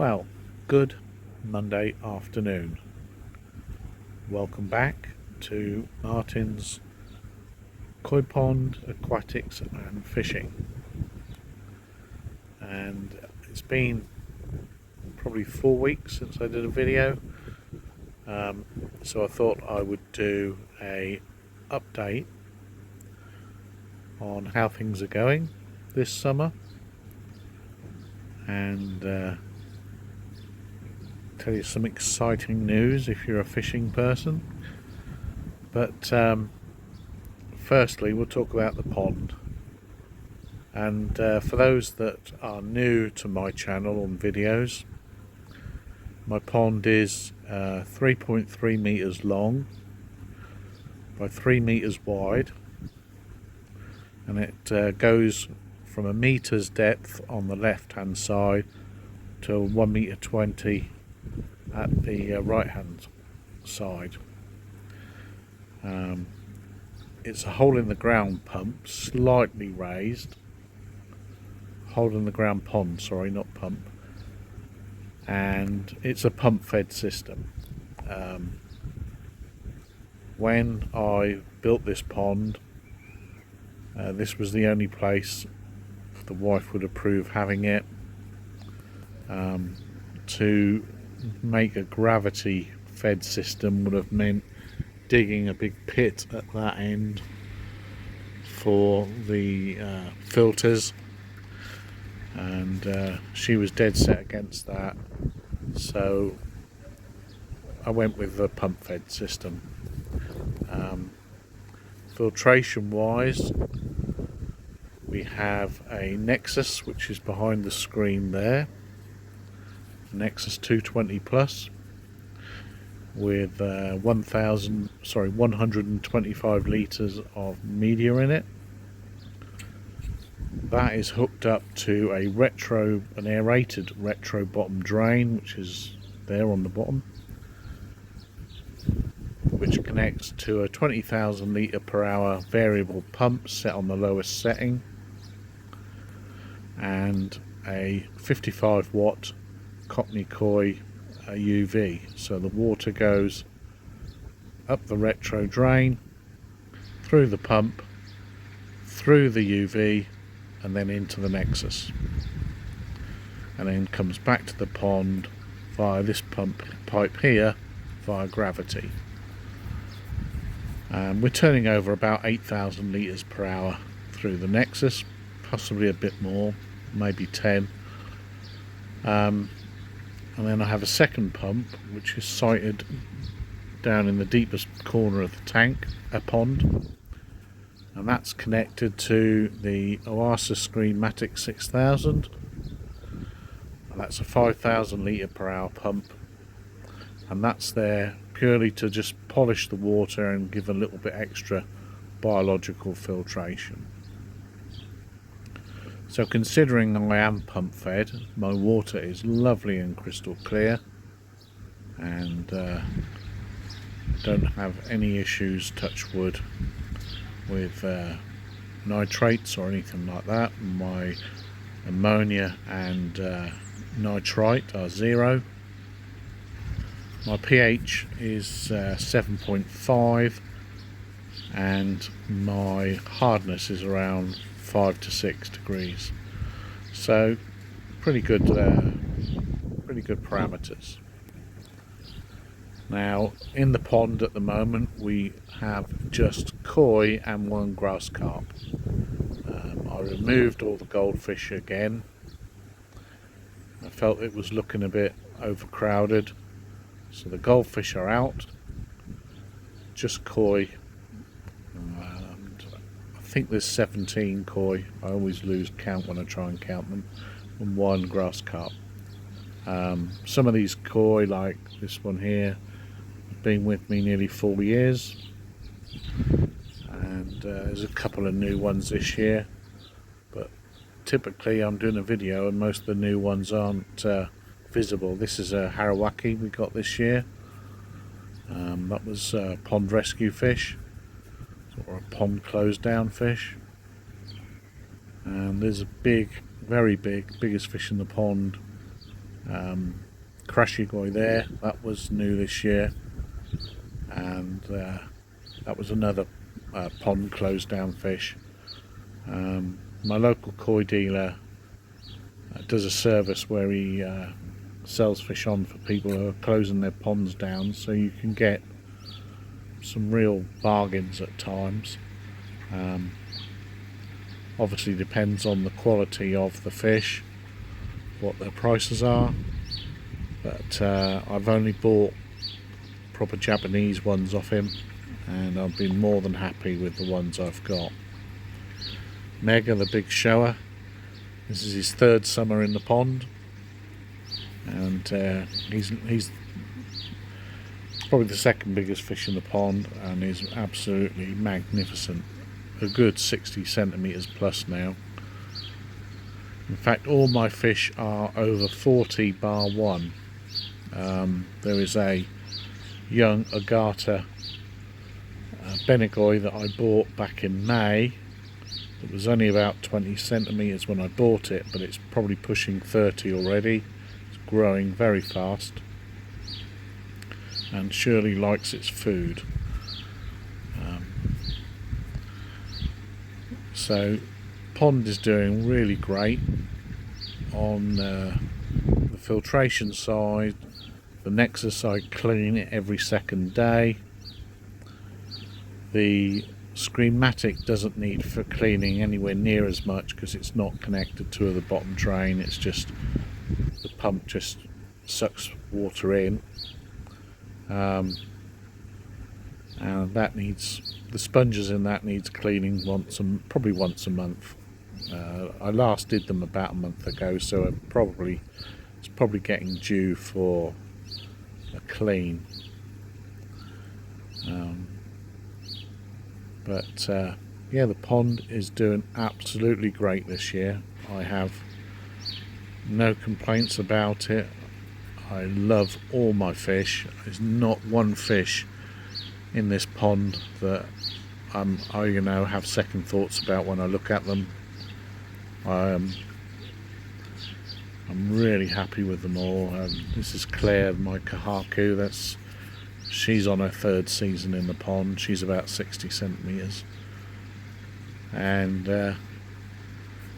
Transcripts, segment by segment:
Well, good Monday afternoon. Welcome back to Martin's Koi Pond Aquatics and Fishing. And it's been probably 4 weeks since I did a video, so I thought I would do a update on how things are going this summer and tell you some exciting news if you're a fishing person. But firstly, we'll talk about the pond. And for those that are new to my channel on videos, my pond is 3.3 meters long by 3 meters wide, and it goes from a meter's depth on the left hand side to 1.20 meters at the right hand side. It's a hole in the ground pump, slightly raised. Hole in the ground pond, sorry, not pump. And it's a pump fed system. When I built this pond, this was the only place the wife would approve having it. To make a gravity fed system would have meant digging a big pit at that end for the filters, and she was dead set against that, so I went with the pump fed system. Filtration wise, we have a Nexus, which is behind the screen there, Nexus 220 plus, with 125 litres of media in it. That is hooked up to an aerated retro bottom drain, which is there on the bottom, which connects to a 20,000 litre per hour variable pump set on the lowest setting, and a 55 watt Cockney Koi UV. So the water goes up the retro drain, through the pump, through the UV, and then into the Nexus, and then comes back to the pond via this pump pipe here via gravity. We're turning over about 8,000 litres per hour through the Nexus, possibly a bit more, maybe 10. And then I have a second pump which is sited down in the deepest corner of the tank, a pond, and that's connected to the Oasa Screenmatic 6000, and that's a 5,000 litre per hour pump, and that's there purely to just polish the water and give a little bit extra biological filtration. So considering I am pump fed, my water is lovely and crystal clear, and don't have any issues, touch wood, with nitrates or anything like that. My ammonia and nitrite are 0. My pH is 7.5, and my hardness is around 5 to 6 degrees. So pretty good parameters. Now in the pond at the moment we have just koi and one grass carp. I removed all the goldfish again. I felt it was looking a bit overcrowded, so the goldfish are out, just koi. I think there's 17 koi. I always lose count when I try and count them, and one grass carp. Some of these koi, like this one here, have been with me nearly 4 years, and there's a couple of new ones this year, but typically I'm doing a video and most of the new ones aren't visible. This is a Harawaki we got this year. That was a pond rescue fish, or a pond closed down fish, and there's a big, very big, biggest fish in the pond Krashigoi there, that was new this year, and that was another pond closed down fish. My local koi dealer does a service where he sells fish on for people who are closing their ponds down, so you can get some real bargains at times. Obviously depends on the quality of the fish, what their prices are, but I've only bought proper Japanese ones off him, and I've been more than happy with the ones I've got. Mega, the big shower, this is his third summer in the pond, and he's probably the second biggest fish in the pond, and is absolutely magnificent. A good 60 centimeters plus now. In fact, all my fish are over 40 bar one. There is a young Agata Benigoi that I bought back in May. It was only about 20 centimeters when I bought it, but it's probably pushing 30 already. It's growing very fast and surely likes its food. So pond is doing really great on the filtration side. The Nexus, I clean it every second day. The Screamatic doesn't need for cleaning anywhere near as much because it's not connected to the bottom drain. It's just the pump just sucks water in, and that needs, the sponges in that needs cleaning probably once a month. I last did them about a month ago, so it's probably getting due for a clean. But yeah, the pond is doing absolutely great this year. I have no complaints about it. I love all my fish. There's not one fish in this pond that I have second thoughts about when I look at them. I'm really happy with them all. This is Claire, my Kahaku. She's on her third season in the pond. She's about 60 centimeters, and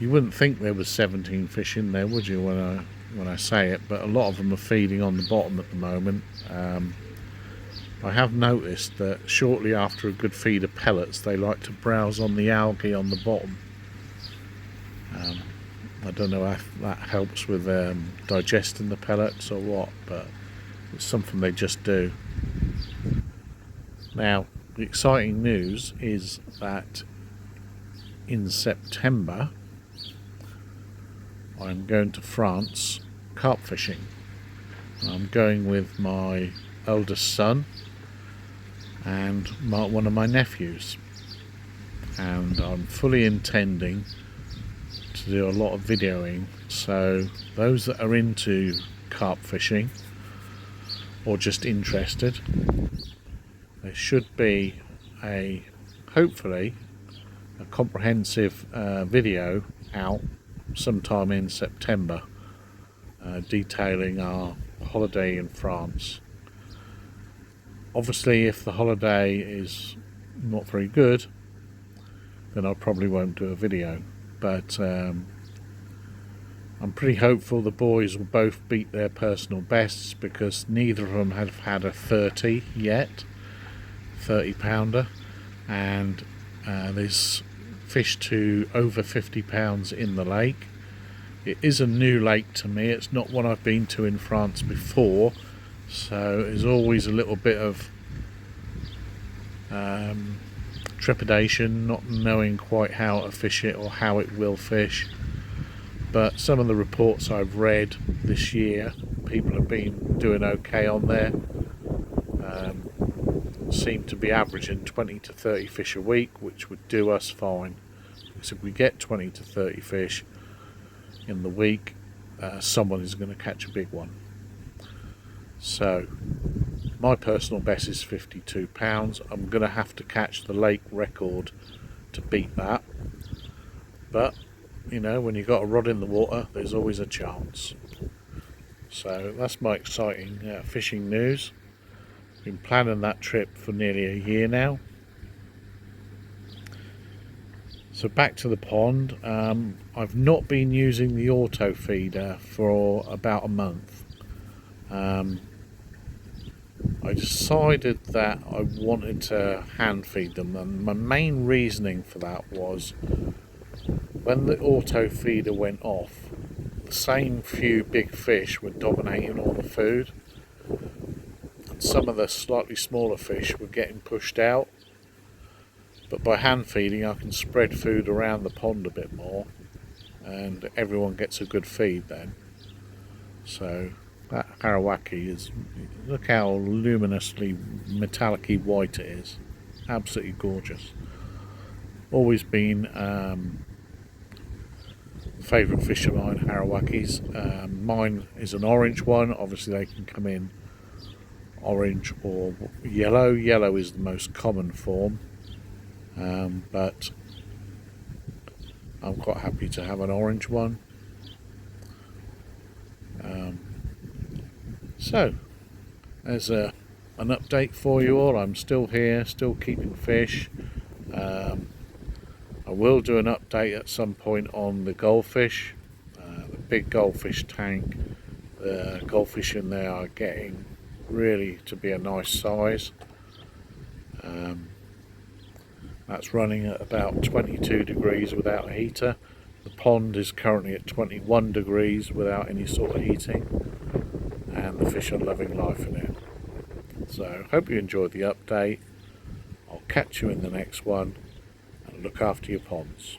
you wouldn't think there was 17 fish in there, would you, when I say it? But a lot of them are feeding on the bottom at the moment. I have noticed that shortly after a good feed of pellets, they like to browse on the algae on the bottom. I don't know if that helps with digesting the pellets or what, but it's something they just do. Now, the exciting news is that in September I'm going to France carp fishing. I'm going with my eldest son and one of my nephews, and I'm fully intending to do a lot of videoing, so those that are into carp fishing or just interested, there should be hopefully a comprehensive video out sometime in September detailing our holiday in France. Obviously, if the holiday is not very good, then I probably won't do a video, but I'm pretty hopeful the boys will both beat their personal bests, because neither of them have had a 30 yet, 30 pounder, and there's fish to over 50 pounds in the lake. It is a new lake to me. It's not one I've been to in France before, so there's always a little bit of trepidation, not knowing quite how to fish it or how it will fish. But some of the reports I've read this year, people have been doing okay on there. Seem to be averaging 20 to 30 fish a week, which would do us fine. Because if we get 20 to 30 fish in the week, someone is going to catch a big one. So my personal best is 52 pounds. I'm going to have to catch the lake record to beat that, but you know, when you've got a rod in the water, there's always a chance. So that's my exciting fishing news. Been planning that trip for nearly a year now. So back to the pond. I've not been using the auto feeder for about a month. I decided that I wanted to hand feed them, and my main reasoning for that was when the auto feeder went off, the same few big fish were dominating all the food, and some of the slightly smaller fish were getting pushed out. But by hand feeding, I can spread food around the pond a bit more, and everyone gets a good feed then. So that Harawaki is, look how luminously metallic-y white it is. Absolutely gorgeous. Always been favourite fish of mine, Harawakis. Mine is an orange one. Obviously they can come in orange or yellow. Yellow is the most common form, but I'm quite happy to have an orange one. So there's an update for you all. I'm still here, still keeping fish. I will do an update at some point on the goldfish, the big goldfish tank. The goldfish in there are getting really to be a nice size. That's running at about 22 degrees without a heater. The pond is currently at 21 degrees without any sort of heating, and the fish are loving life in it. So hope you enjoyed the update. I'll catch you in the next one, and look after your ponds.